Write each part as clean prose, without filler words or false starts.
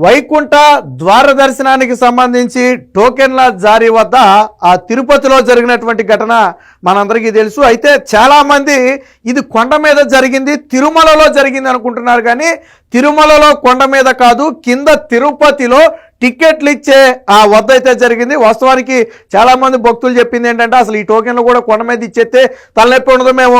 వైకుంఠ ద్వార దర్శనానికి సంబంధించి టోకెన్ల జారీ వద్ద ఆ తిరుపతిలో జరిగినటువంటి ఘటన మనందరికీ తెలుసు. అయితే చాలామంది ఇది కొండ మీద జరిగింది, తిరుమలలో జరిగింది అనుకుంటున్నారు. కానీ తిరుమలలో కొండ మీద కాదు, కింద తిరుపతిలో టికెట్లు ఇచ్చే ఆ వద్ద అయితే జరిగింది. వాస్తవానికి చాలామంది భక్తులు చెప్పింది ఏంటంటే అసలు ఈ టోకెన్లు కూడా కొండ మీద ఇచ్చేస్తే తలనొప్పి ఉండదు, మేము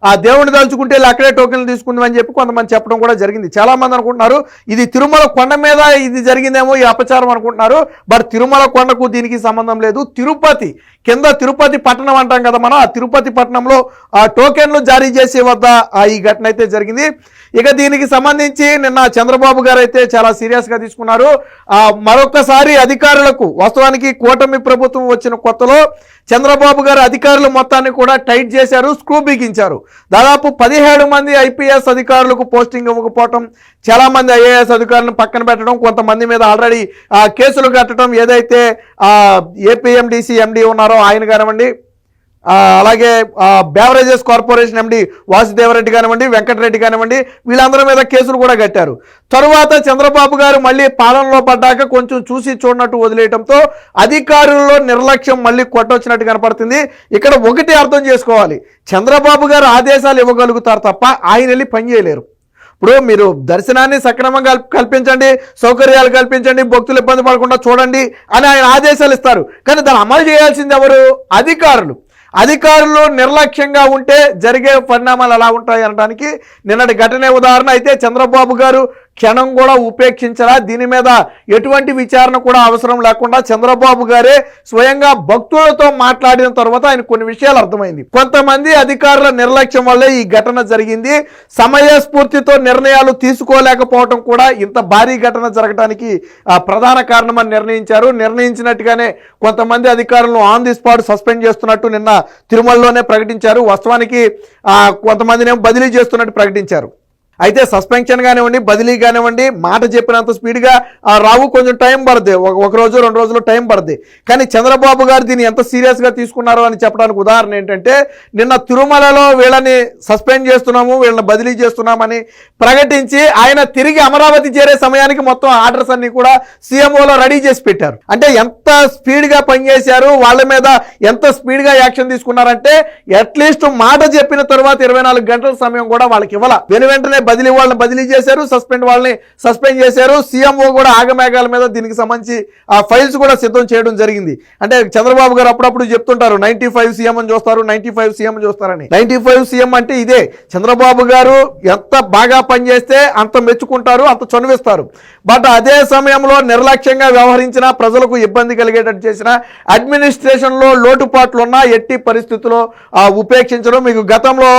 ఆ దేవుడిని తలుచుకుంటే అక్కడే టోకెన్లు తీసుకుందామని చెప్పి కొంతమంది చెప్పడం కూడా జరిగింది. చాలామంది అనుకుంటున్నారు ఇది తిరుమల కొండ మీద ఇది జరిగిందేమో, ఈ అపచారం అనుకుంటున్నారు. బట్ తిరుమల కొండకు దీనికి సంబంధం లేదు. తిరుపతి కింద తిరుపతి పట్టణం అంటాం కదా మనం, ఆ తిరుపతి పట్టణంలో ఆ టోకెన్లు జారీ చేసే వద్ద ఈ ఘటన అయితే జరిగింది. ఇక దీనికి సంబంధించి నిన్న చంద్రబాబు గారు అయితే చాలా సీరియస్గా తీసుకున్నారు. మరొకసారి అధికారులకు, వాస్తవానికి కూటమి ప్రభుత్వం వచ్చిన కొత్తలో చంద్రబాబు గారు అధికారులు మొత్తాన్ని కూడా టైట్ చేశారు, స్క్రూ బిగించారు. దాదాపు 17 మంది ఐపీఎస్ అధికారులకు పోస్టింగ్ ఇవ్వకపోవటం, చాలామంది ఐఏఎస్ అధికారులను పక్కన పెట్టడం, కొంతమంది మీద ఆల్రెడీ కేసులు కట్టడం, ఏదైతే ఏపీఎండిసి ఎండి ఉన్నారో ఆయన కానివ్వండి, అలాగే బేవరేజెస్ కార్పొరేషన్ ఎండి వాసుదేవరెడ్డి కానివ్వండి, వెంకటరెడ్డి కానివ్వండి, వీళ్ళందరి మీద కేసులు కూడా కట్టారు. తరువాత చంద్రబాబు గారు మళ్ళీ పాలనలో పడ్డాక కొంచెం చూసి చూడనట్టు వదిలేయడంతో అధికారుల్లో నిర్లక్ష్యం మళ్ళీ కొట్టొచ్చినట్టు కనపడుతుంది. ఇక్కడ ఒకటి అర్థం చేసుకోవాలి, చంద్రబాబు గారు ఆదేశాలు ఇవ్వగలుగుతారు తప్ప ఆయన వెళ్ళి పని చేయలేరు. ఇప్పుడు మీరు దర్శనాన్ని సక్రమంగా కల్పించండి, సౌకర్యాలు కల్పించండి, భక్తులు ఇబ్బంది పడకుండా చూడండి అని ఆయన ఆదేశాలు ఇస్తారు. కానీ దాన్ని అమలు చేయాల్సింది ఎవరు? అధికారులు. అధికారులు నిర్లక్ష్యంగా ఉంటే జరిగే పరిణామాలు ఎలా ఉంటాయి అనడానికి నిన్నటి ఘటనే ఉదాహరణ. అయితే చంద్రబాబు గారు క్షణం కూడా ఉపేక్షించరా, దీని మీద ఎటువంటి విచారణ కూడా అవసరం లేకుండా చంద్రబాబు గారే స్వయంగా భక్తులతో మాట్లాడిన తర్వాత ఆయన కొన్ని విషయాలు అర్థమైంది. కొంతమంది అధికారుల నిర్లక్ష్యం వల్లే ఈ ఘటన జరిగింది, సమయస్ఫూర్తితో నిర్ణయాలు తీసుకోలేకపోవడం కూడా ఇంత భారీ ఘటన జరగడానికి ప్రధాన కారణమని నిర్ణయించారు. నిర్ణయించినట్టుగానే కొంతమంది అధికారులను ఆన్ ది స్పాట్ సస్పెండ్ చేస్తున్నట్టు నిన్న తిరుమలలోనే ప్రకటించారు. వాస్తవానికి కొంతమందిని బదిలీ చేస్తున్నట్టు ప్రకటించారు. అయితే సస్పెన్షన్ కానివ్వండి, బదిలీ కానివ్వండి, మాట చెప్పినంత స్పీడ్గా రావు, కొంచెం టైం పడుతుంది, ఒక రోజు 2 రోజులు టైం పడుతుంది. కానీ చంద్రబాబు గారు దీన్ని ఎంత సీరియస్గా తీసుకున్నారు అని చెప్పడానికి ఉదాహరణ ఏంటంటే నిన్న తిరుమలలో వీళ్ళని సస్పెండ్ చేస్తున్నాము, వీళ్ళని బదిలీ చేస్తున్నామని ప్రకటించి ఆయన తిరిగి అమరావతి చేరే సమయానికి మొత్తం ఆర్డర్స్ అన్ని కూడా సీఎంఓలో రెడీ చేసి పెట్టారు. అంటే ఎంత స్పీడ్గా పనిచేశారు, వాళ్ళ మీద ఎంత స్పీడ్గా యాక్షన్ తీసుకున్నారంటే అట్లీస్ట్ మాట చెప్పిన తర్వాత 24 గంటల సమయం కూడా వాళ్ళకి ఇవ్వాల. వెంటనే బదిలీ వాళ్ళని బదిలీ చేశారు, సస్పెండ్ వాళ్ళని సస్పెండ్ చేశారు. సీఎంఓ కూడా ఆగమేఘాల మీద దీనికి సంబంధించి ఆ ఫైల్స్ కూడా సిద్ధం చేయడం జరిగింది. అంటే చంద్రబాబు గారు అప్పుడప్పుడు చెప్తుంటారు 95 సీఎం అని చూస్తారు, 95 సీఎం చూస్తారని. 95 సీఎం అంటే ఇదే. చంద్రబాబు గారు ఎంత బాగా పనిచేస్తే అంత మెచ్చుకుంటారు, అంత చనువిస్తారు. బట్ అదే సమయంలో నిర్లక్ష్యంగా వ్యవహరించినా, ప్రజలకు ఇబ్బంది కలిగేటట్టు చేసిన, అడ్మినిస్ట్రేషన్లో లోటుపాట్లు ఉన్నా ఎట్టి పరిస్థితుల్లో ఉపేక్షించడం. మీకు గతంలో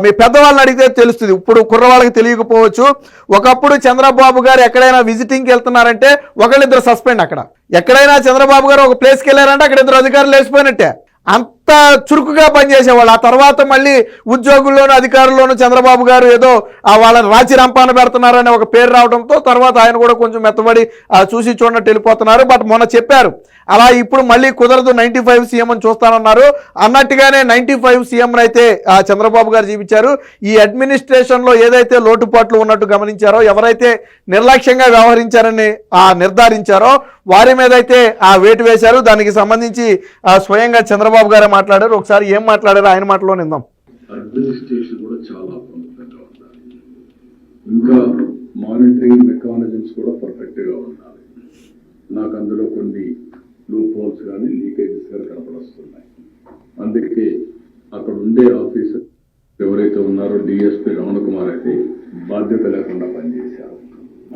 మీ పెద్దవాళ్ళని అడిగితే తెలుస్తుంది, ఇప్పుడు కుర్రవాళ్ళకి తెలియకపోవచ్చు. ఒకప్పుడు చంద్రబాబు గారు ఎక్కడైనా విజిటింగ్కి వెళ్తున్నారంటే ఒకళ్ళిద్దరు సస్పెండ్. అక్కడ ఎక్కడైనా చంద్రబాబు గారు ఒక ప్లేస్కి వెళ్ళారంటే అక్కడ 2 అధికారులు లేచిపోయినట్టే. అంత చురుకుగా పనిచేసేవాళ్ళు. ఆ తర్వాత మళ్ళీ ఉద్యోగుల్లోనూ అధికారుల్లోనూ చంద్రబాబు గారు ఏదో వాళ్ళని రాచి రంపాన పెడుతున్నారనే ఒక పేరు రావడంతో తర్వాత ఆయన కూడా కొంచెం మెత్తబడి చూసి చూడనట్టు వెళ్ళిపోతున్నారు. బట్ మొన్న చెప్పారు అలా ఇప్పుడు మళ్ళీ కుదరదు, 95 సీఎం అని చూస్తానన్నారు. అన్నట్టుగానే 95 సీఎం అయితే చంద్రబాబు గారు జీవించారు. ఈ అడ్మినిస్ట్రేషన్లో ఏదైతే లోటుపాట్లు ఉన్నట్టు గమనించారో, ఎవరైతే నిర్లక్ష్యంగా వ్యవహరించారని నిర్ధారించారో వారి మీద అయితే వేటు వేశారు. దానికి సంబంధించి స్వయంగా చంద్రబాబు గారే మాట్లాడారు. ఒకసారి ఏం మాట్లాడారు ఆయన మాటలో నిందాం. అడ్మినిస్ట్రేషన్ కూడా చాలా పర్ఫెక్ట్గా ఉండాలి, ఇంకా మానిటరింగ్ మెకానిజమ్స్ కూడా పర్ఫెక్ట్గా ఉండాలి. నాకు అందులో కొన్ని లూప్ హోల్స్ కానీ లీకేజెస్ కానీ కనపడొస్తున్నాయి. అందుకే అక్కడ ఉండే ఆఫీసర్ ఎవరైతే ఉన్నారో డిఎస్పీ రమణ కుమార్ అయితే బాధ్యత లేకుండా పనిచేశారు.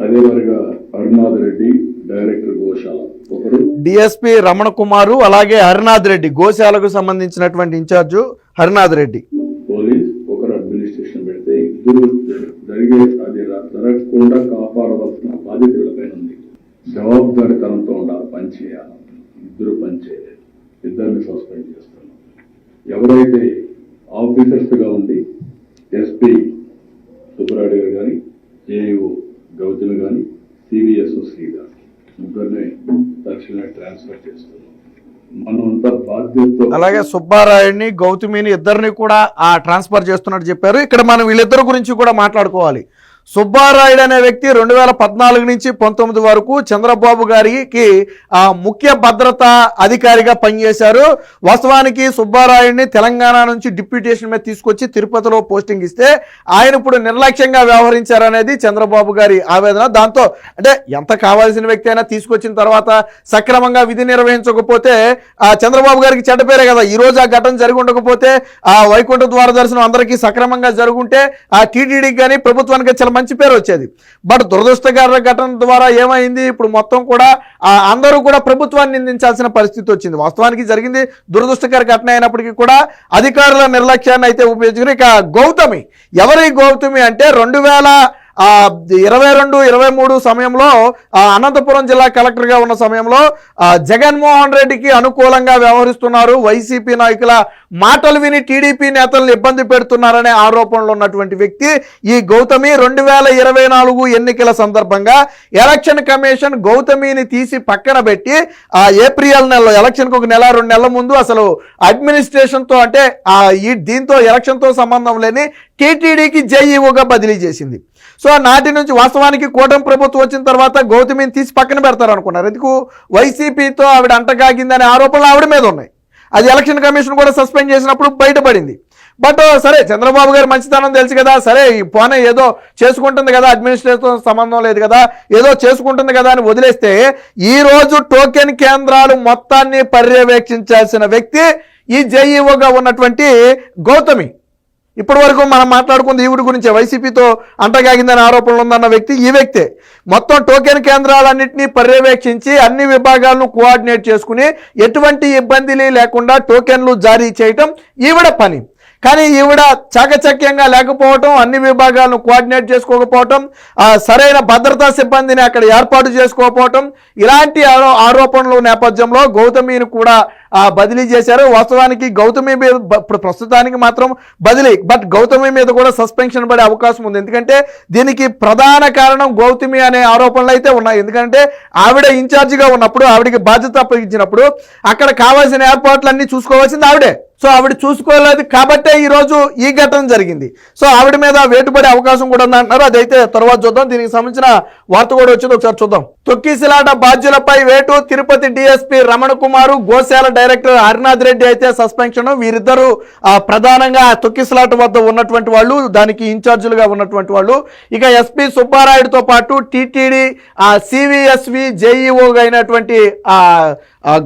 అదే మరిగా హరినాథ్ రెడ్డి డైరెక్టర్ గోశాల ఒకరు, డిఎస్పీ రమణ కుమారు, అలాగే హరినాథ్ రెడ్డి గోశాలకు సంబంధించినటువంటి ఇన్ఛార్జు హరినాథ్ రెడ్డి, పోలీస్ ఒకరు అడ్మినిస్ట్రేషన్ పెడితే ఇద్దరు జరిగే అది జరగకుండా కాపాడవలసిన బాధ్యత వీళ్ళపైన ఉంది. జవాబుదారితనంతో ఉండాలి, పని చేయాలి. ఇద్దరు పని చేయలేదు, ఇద్దరిని సస్పెండ్ చేస్తున్నాం. ఎవరైతే ఆఫీసర్స్గా ఉండి ఎస్పీ సుబ్బరాయుడు గారు కానీ, ఏఈఓ గౌతమి కానీ, సివిఎస్ శ్రీగారు ముగ్గురిని తక్షణమే ట్రాన్స్ఫర్ చేస్తున్నాం. మనంతా బాధ్యత. అలాగే సుబ్బారాయుడిని, గౌతమిని ఇద్దరిని కూడా ట్రాన్స్ఫర్ చేస్తున్నట్టు చెప్పారు. ఇక్కడ మనం వీళ్ళిద్దరి గురించి కూడా మాట్లాడుకోవాలి. సుబ్బారాయుడు అనే వ్యక్తి 2014 నుంచి 19 వరకు చంద్రబాబు గారికి ముఖ్య భద్రతా అధికారిగా పనిచేశారు. వాస్తవానికి సుబ్బారాయుడిని తెలంగాణ నుంచి డిప్యూటేషన్ మీద తీసుకొచ్చి తిరుపతిలో పోస్టింగ్ ఇస్తే ఆయన ఇప్పుడు నిర్లక్ష్యంగా వ్యవహరించారనేది చంద్రబాబు గారి ఆవేదన. దాంతో అంటే ఎంత కావాల్సిన వ్యక్తి అయినా తీసుకొచ్చిన తర్వాత సక్రమంగా విధి నిర్వహించకపోతే చంద్రబాబు గారికి చెడ్డ పేరే కదా. ఈ రోజు ఆ ఘటన జరిగి ఉండకపోతే ఆ వైకుంఠ ద్వార దర్శనం అందరికీ సక్రమంగా జరుగుంటే ఆ టీటీడీకి కానీ ప్రభుత్వానికి చాలా మంచి పేరు వచ్చేది. బట్ దురదృష్టకర ఘటన ద్వారా ఏమైంది, ఇప్పుడు మొత్తం కూడా అందరూ కూడా ప్రభుత్వాన్ని నిందించాల్సిన పరిస్థితి వచ్చింది. వాస్తవానికి జరిగింది దురదృష్టకర ఘటన అయినప్పటికీ కూడా అధికారుల నిర్లక్ష్యాన్ని అయితే ఉపయోగించుకుని ఇక గౌతమి ఎవరి గౌతమి అంటే 2022-23 సమయంలో అనంతపురం జిల్లా కలెక్టర్గా ఉన్న సమయంలో జగన్మోహన్ రెడ్డికి అనుకూలంగా వ్యవహరిస్తున్నారు, వైసీపీ నాయకుల మాటలు విని టీడీపీ నేతలను ఇబ్బంది పెడుతున్నారనే ఆరోపణలు ఉన్నటువంటి వ్యక్తి ఈ గౌతమి. 2024 ఎన్నికల సందర్భంగా ఎలక్షన్ కమిషన్ గౌతమిని తీసి పక్కన పెట్టి ఏప్రిల్ నెలలో ఎలక్షన్కి 1-2 నెలల ముందు అసలు అడ్మినిస్ట్రేషన్తో అంటే దీంతో ఎలక్షన్తో సంబంధం లేని టీటీడీకి జేఈఓగా బదిలీ చేసింది. సో నాటి నుంచి వాస్తవానికి కూటమి ప్రభుత్వం వచ్చిన తర్వాత గౌతమిని తీసి పక్కన పెడతారు అనుకున్నారు. ఎందుకు, వైసీపీతో ఆవిడ అంటకాగిందనే ఆరోపణలు ఆవిడ మీద ఉన్నాయి. అది ఎలక్షన్ కమిషన్ కూడా సస్పెండ్ చేసినప్పుడు బయటపడింది. బట్ సరే చంద్రబాబు గారి మంచితనం తెలుసు కదా, సరే ఈ పోనే ఏదో చేసుకుంటుంది కదా, అడ్మినిస్ట్రేషన్ సంబంధం లేదు కదా, ఏదో చేసుకుంటుంది కదా అని వదిలేస్తే ఈ రోజు టోకెన్ కేంద్రాలు మొత్తాన్ని పర్యవేక్షించాల్సిన వ్యక్తి ఈ జేఈఓగా ఉన్నటువంటి గౌతమి. ఇప్పటి వరకు మనం మాట్లాడుకుంది ఈవిడ గురించే, వైసీపీతో అంటగాగిందని ఆరోపణలు ఉందన్న వ్యక్తి ఈ వ్యక్తే. మొత్తం టోకెన్ కేంద్రాలన్నింటినీ పర్యవేక్షించి అన్ని విభాగాలను కోఆర్డినేట్ చేసుకుని ఎటువంటి ఇబ్బంది లేకుండా టోకెన్లు జారీ చేయటం ఈవిడ పని. కానీ ఈవిడ చాకచక్యంగా లేకపోవటం, అన్ని విభాగాలను కోఆర్డినేట్ చేసుకోకపోవటం, సరైన భద్రతా సిబ్బందిని అక్కడ ఏర్పాటు చేసుకోకపోవటం, ఇలాంటి ఆరోపణల నేపథ్యంలో గౌతమిని కూడా బదిలీ చేశారు. వాస్తవానికి గౌతమి మీద ప్రస్తుతానికి మాత్రం బదిలీ, బట్ గౌతమి మీద కూడా సస్పెన్షన్ పడే అవకాశం ఉంది. ఎందుకంటే దీనికి ప్రధాన కారణం గౌతమి అనే ఆరోపణలు అయితే ఉన్నాయి. ఎందుకంటే ఆవిడ ఇన్ఛార్జిగా ఉన్నప్పుడు, ఆవిడకి బాధ్యత అప్పగించినప్పుడు అక్కడ కావాల్సిన ఏర్పాట్లన్నీ చూసుకోవాల్సింది ఆవిడే. సో ఆవిడ చూసుకోలేదు కాబట్టే ఈరోజు ఈ ఘటన జరిగింది. సో ఆవిడ మీద వేటుపడే అవకాశం కూడా ఉందంటున్నారు. అదైతే తర్వాత చూద్దాం. దీనికి సంబంధించిన వార్త కూడా వచ్చింది, ఒకసారి చూద్దాం. తొక్కిసలాట బాధ్యులపై వేటు, తిరుపతి డిఎస్పీ రమణ కుమారు, గోశాల డైరెక్టర్ హరినాథ్ రెడ్డి అయితే సస్పెన్షన్. వీరిద్దరూ ప్రధానంగా తొక్కిసలాట వద్ద ఉన్నటువంటి వాళ్ళు, దానికి ఇన్ఛార్జీలుగా ఉన్నటువంటి వాళ్ళు. ఇక ఎస్పీ సుబ్బారాయుడుతో పాటు టీటీడీ సివిఎస్వి జేఈఓగా అయినటువంటి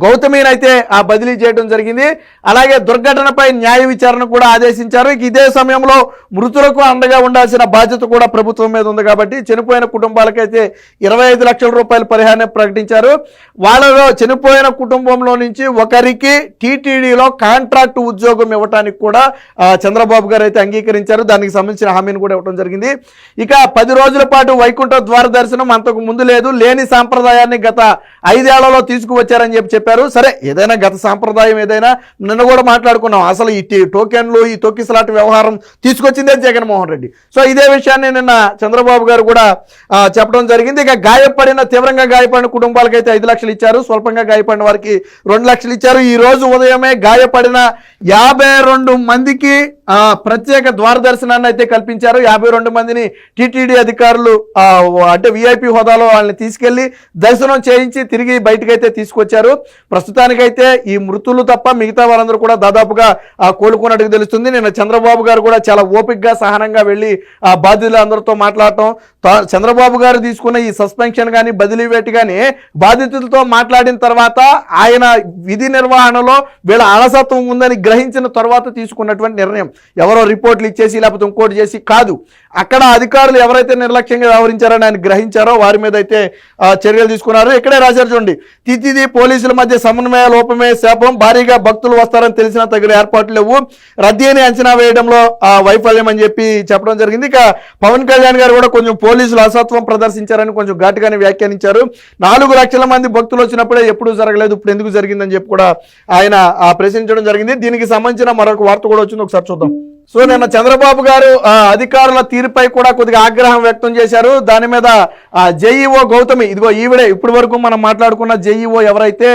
గౌతమిని అయితే బదిలీ చేయడం జరిగింది. అలాగే దుర్ఘటనపై న్యాయ విచారణ కూడా ఆదేశించారు. ఇదే సమయంలో మృతులకు అండగా ఉండాల్సిన బాధ్యత కూడా ప్రభుత్వం మీద ఉంది కాబట్టి చనిపోయిన కుటుంబాలకైతే 25 లక్షల రూపాయల పరిహారం ప్రకటించారు. వాళ్ళలో చనిపోయిన కుటుంబంలో నుంచి ఒకరికి టీటీడీలో కాంట్రాక్ట్ ఉద్యోగం ఇవ్వడానికి కూడా చంద్రబాబు గారు అయితే అంగీకరించారు. దానికి సంబంధించిన హామీని కూడా ఇవ్వడం జరిగింది. ఇక 10 రోజుల పాటు వైకుంఠ ద్వార దర్శనం అంతకు ముందు లేని సాంప్రదాయాన్ని గత 5 ఏళ్లలో తీసుకువచ్చారని చెప్పారు. సరే, ఏదైనా గత సాంప్రదాయం ఏదైనా, నిన్న కూడా మాట్లాడుకున్నాం, అసలు ఈ టోకెన్లు ఈ తొక్కిసలాట వ్యవహారం తీసుకొచ్చిందే జగన్మోహన్ రెడ్డి. సో ఇదే విషయాన్ని నిన్న చంద్రబాబు గారు కూడా చెప్పడం జరిగింది. ఇక తీవ్రంగా గాయపడిన కుటుంబాలకైతే 5 లక్షలు ఇచ్చారు, స్వల్పంగా గాయపడిన వారికి 2 లక్షలు ఇచ్చారు. ఈ రోజు ఉదయమే గాయపడిన 52 మందికి ప్రత్యేక ద్వార దర్శనాన్ని అయితే కల్పించారు. 52 మందిని టీటీడీ అధికారులు అంటే విఐపి హోదాలో వాళ్ళని తీసుకెళ్లి దర్శనం చేయించి తిరిగి బయటకైతే తీసుకొచ్చారు. ప్రస్తుతానికైతే ఈ మృతులు తప్ప మిగతా వాళ్ళందరూ కూడా దాదాపుగా కోలుకున్నట్టుగా తెలుస్తుంది. నిన్న చంద్రబాబు గారు కూడా చాలా ఓపికగా సహనంగా వెళ్ళి బాధితులందరితో మాట్లాడటం, చంద్రబాబు గారు తీసుకున్న ఈ సస్పెన్షన్ కానీ బదిలీ వేటు కానీ బాధితులతో మాట్లాడిన తర్వాత ఆయన విధి నిర్వహణలో వీళ్ళ అలసత్వం ఉందని గ్రహించిన తర్వాత తీసుకున్నటువంటి నిర్ణయం. ఎవరో రిపోర్ట్లు ఇచ్చేసి లేకపోతే ఇంకోటి చేసి కాదు, అక్కడ అధికారులు ఎవరైతే నిర్లక్ష్యంగా వ్యవహరించారని ఆయన గ్రహించారో వారి మీద అయితే చర్యలు తీసుకున్నారు. ఇక్కడే రాశారు చూడండి, తితిది పోలీసుల మధ్య సమన్వయ లోపమే శాపం, భారీగా భక్తులు వస్తారని తెలిసిన తగిన ఏర్పాట్లు లేవు, రద్దీని అంచనా వేయడంలో వైఫల్యం అని చెప్పడం జరిగింది. ఇక పవన్ కళ్యాణ్ గారు కూడా కొంచెం పోలీసులు అసత్వం ప్రదర్శించారని కొంచెం ఘాటుగానే వ్యాఖ్యానించారు. 4 లక్షల మంది భక్తులు వచ్చినప్పుడే ఎప్పుడు జరగలేదు, ఇప్పుడు ఎందుకు జరిగిందని చెప్పి కూడా ఆయన ప్రశ్నించడం జరిగింది. దీనికి సంబంధించిన మరొక వార్త కూడా వచ్చింది, ఒకసారి చూద్దాం. సో నిన్న చంద్రబాబు గారు అధికారుల తీరుపై కూడా కొద్దిగా ఆగ్రహం వ్యక్తం చేశారు. దాని మీద జేఈఓ గౌతమి, ఇదిగో ఈవిడే ఇప్పటి వరకు మనం మాట్లాడుకున్న జేఈఓ ఎవరైతే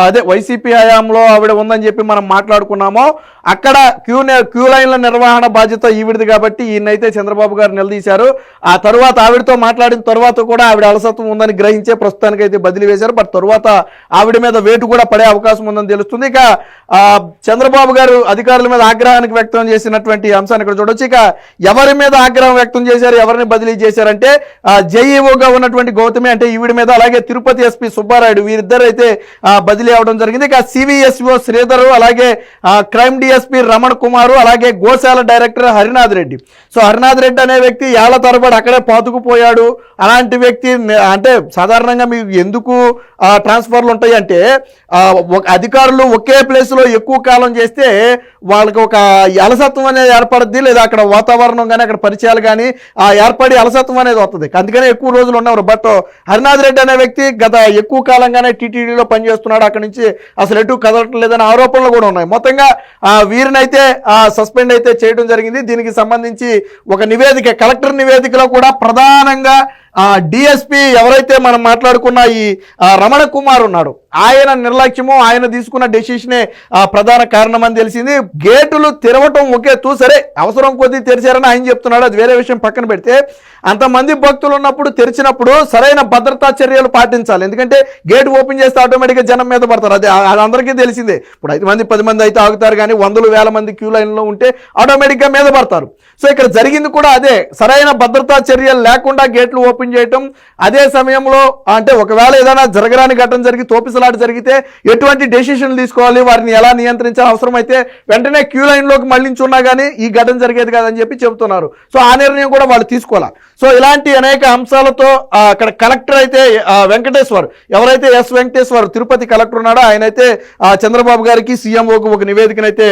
అదే వైసీపీ హయాంలో ఆవిడ ఉందని చెప్పి మనం మాట్లాడుకున్నామో, అక్కడ క్యూ లైన్ల నిర్వహణ బాధ్యత ఈవిడిది కాబట్టి ఈయనైతే చంద్రబాబు గారు నిలదీశారు. ఆ తర్వాత ఆవిడతో మాట్లాడిన తర్వాత కూడా ఆవిడ అలసత్వం ఉందని గ్రహించే ప్రస్తుతానికైతే బదిలీ వేశారు. బట్ తర్వాత ఆవిడ మీద వేటు కూడా పడే అవకాశం ఉందని తెలుస్తుంది. ఇక చంద్రబాబు గారు అధికారుల మీద ఆగ్రహానికి వ్యక్తం చేసినటువంటి అంశాన్ని ఇక్కడ చూడొచ్చు. ఇక ఎవరి మీద ఆగ్రహం వ్యక్తం చేశారు, ఎవరిని బదిలీ చేశారంటే జేఈఓగా ఉన్నటువంటి గౌతమి అంటే ఈవిడ మీద, అలాగే తిరుపతి ఎస్పీ సుబ్బారాయుడు, వీరిద్దరు అయితే బదిలీ అవడం జరిగింది. ఇక సివిఎస్ఓ శ్రీధర్, అలాగే క్రైమ్ డిఎస్పీ రమణ్ కుమార్, అలాగే గోశాల డైరెక్టర్ హరినాథ్ రెడ్డి. సో హరినాథ్ రెడ్డి అనే వ్యక్తి ఏళ్ల తరబడి అక్కడే పాతుకుపోయాడు. అలాంటి వ్యక్తి అంటే సాధారణంగా మీకు ఎందుకు ట్రాన్స్ఫర్లు ఉంటాయి అంటే అధికారులు ఒకే ప్లేస్ లో ఎక్కువ కాలం చేస్తే వాళ్ళకి ఒక అలసత్వం అనేది ఏర్పడుద్ది, లేదా అక్కడ వాతావరణం కానీ అక్కడ పరిచయాలు కానీ ఏర్పడి అలసత్వం అనేది వస్తుంది. అందుకనే ఎక్కువ రోజులు ఉన్నారు. బట్ హరినాథ్ రెడ్డి అనే వ్యక్తి గత ఎక్కువ కాలంగానే టీటీడీలో పనిచేస్తున్నాడు, అక్కడి నుంచి అసలు ఎటు కదలటం లేదనే ఆరోపణలు కూడా ఉన్నాయి. మొత్తంగా వీరినైతే సస్పెండ్ అయితే చేయడం జరిగింది. దీనికి సంబంధించి ఒక నివేదిక, కలెక్టర్ నివేదికలో కూడా ప్రధానంగా డిఎస్పీ ఎవరైతే మనం మాట్లాడుకున్న ఈ రమణ కుమార్ ఉన్నాడు, ఆయన నిర్లక్ష్యము, ఆయన తీసుకున్న డెసిషనే ప్రధాన కారణం అని తెలిసింది. గేటులు తెరవటం సరే అవసరం కొద్దీ తెరిచారని ఆయన చెప్తున్నాడు, అది వేరే విషయం పక్కన పెడితే, అంతమంది భక్తులు ఉన్నప్పుడు తెరిచినప్పుడు సరైన భద్రతా చర్యలు పాటించాలి. ఎందుకంటే గేట్ ఓపెన్ చేస్తే ఆటోమేటిక్గా జనం మీద పడతారు, అది అందరికీ తెలిసిందే. ఇప్పుడు 5 మంది 10 మంది అయితే ఆగుతారు, కానీ వందలు వేల మంది క్యూ లైన్లో ఉంటే ఆటోమేటిక్గా మీద పడతారు. సో ఇక్కడ జరిగింది కూడా అదే, సరైన భద్రతా చర్యలు లేకుండా గేట్లు ఓపెన్ చేయటం. అదే సమయంలో అంటే ఒకవేళ ఏదైనా జరగరాని ఘటన జరిగి తోపిసలాట జరిగితే ఎటువంటి డెసిషన్లు తీసుకోవాలి, వారిని ఎలా నియంత్రించాలి, అవసరమైతే వెంటనే క్యూ లైన్లోకి మళ్లించున్నా కానీ ఈ ఘటన జరిగేది కాదని చెప్పి చెబుతున్నారు. సో ఆ నిర్ణయం కూడా వాళ్ళు తీసుకోవాలి. సో ఇలాంటి అనేక అంశాలతో అక్కడ కలెక్టర్ అయితే వెంకటేశ్వర్, ఎవరైతే ఎస్ వెంకటేశ్వర్ తిరుపతి కలెక్టర్ ఉన్నాడో ఆయన అయితే చంద్రబాబు గారికి సీఎంఓకి ఒక నివేదికనైతే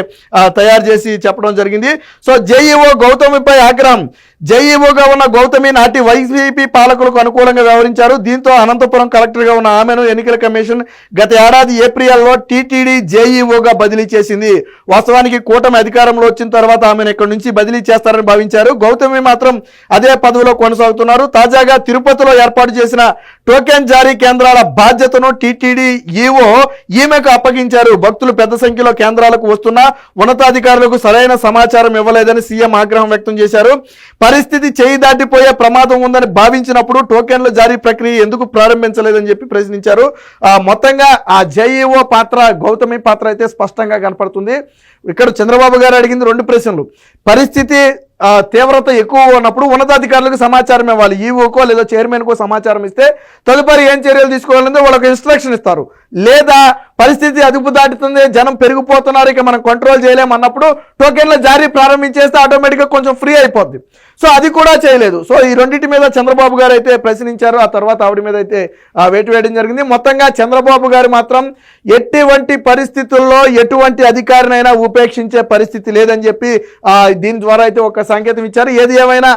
తయారు చేసి చెప్పడం జరిగింది. సో జేఈఓ గౌతమిపై ఆగ్రహం. జేఈఓగా ఉన్న గౌతమి నాటి వైసీపీ పాలకులకు అనుకూలంగా వ్యవహరించారు. దీంతో అనంతపురం కలెక్టర్గా ఉన్న ఆమెను ఎన్నికల కమిషన్ గత ఏడాది ఏప్రిల్లో టీటీడీ జేఈఓగా బదిలీ చేసింది. వాస్తవానికి కూటమి అధికారంలో వచ్చిన తర్వాత ఆమెను ఇక్కడి నుంచి బదిలీ చేస్తారని భావించారు. గౌతమి మాత్రం అదే పదవిలో కొనసాగుతున్నారు. తాజాగా తిరుపతిలో ఏర్పాటు చేసిన టోకెన్ జారీ కేంద్రాల బాధ్యతను టీటీడీ ఈఓ ఈమెకు అప్పగించారు. భక్తులు పెద్ద సంఖ్యలో కేంద్రాలకు వస్తున్నా ఉన్నతాధికారులకు సరైన సమాచారం ఇవ్వలేదని సీఎం ఆగ్రహం వ్యక్తం చేశారు. పరిస్థితి చేయి దాటిపోయే ప్రమాదం ఉందని భావించినప్పుడు టోకెన్ల జారీ ప్రక్రియ ఎందుకు ప్రారంభించలేదని చెప్పి ప్రశ్నించారు. మొత్తంగా ఆ జేఈఓ పాత్ర, గౌతమి పాత్ర అయితే స్పష్టంగా కనపడుతుంది. ఇక్కడ చంద్రబాబు గారు అడిగింది 2 ప్రశ్నలు. పరిస్థితి తీవ్రత ఎక్కువ ఉన్నప్పుడు ఉన్నతాధికారులకు సమాచారం ఇవ్వాలి. ఈఓకో లేదా చైర్మన్కో సమాచారం ఇస్తే తదుపరి ఏం చర్యలు తీసుకోవాలంటే వాళ్ళకి ఇన్స్ట్రక్షన్ ఇస్తారు. లేదా పరిస్థితి అదుపు దాటుతుంది, జనం పెరిగిపోతున్నారు, ఇక మనం కంట్రోల్ చేయలేమన్నప్పుడు టోకెన్ల జారీ ప్రారంభించేస్తే ఆటోమేటిక్గా కొంచెం ఫ్రీ అయిపోద్ది. సో అది కూడా చేయలేదు. సో ఈ రెండింటి మీద చంద్రబాబు గారు అయితే ప్రశ్నించారు. ఆ తర్వాత ఆవిడ మీద అయితే వేటు వేయడం జరిగింది. మొత్తంగా చంద్రబాబు గారు మాత్రం ఎటువంటి పరిస్థితుల్లో ఎటువంటి అధికారినైనా ఉపేక్షించే పరిస్థితి లేదని చెప్పి దీని ద్వారా అయితే ఒక సంకేతం ఇచ్చారు. ఏది ఏమైనా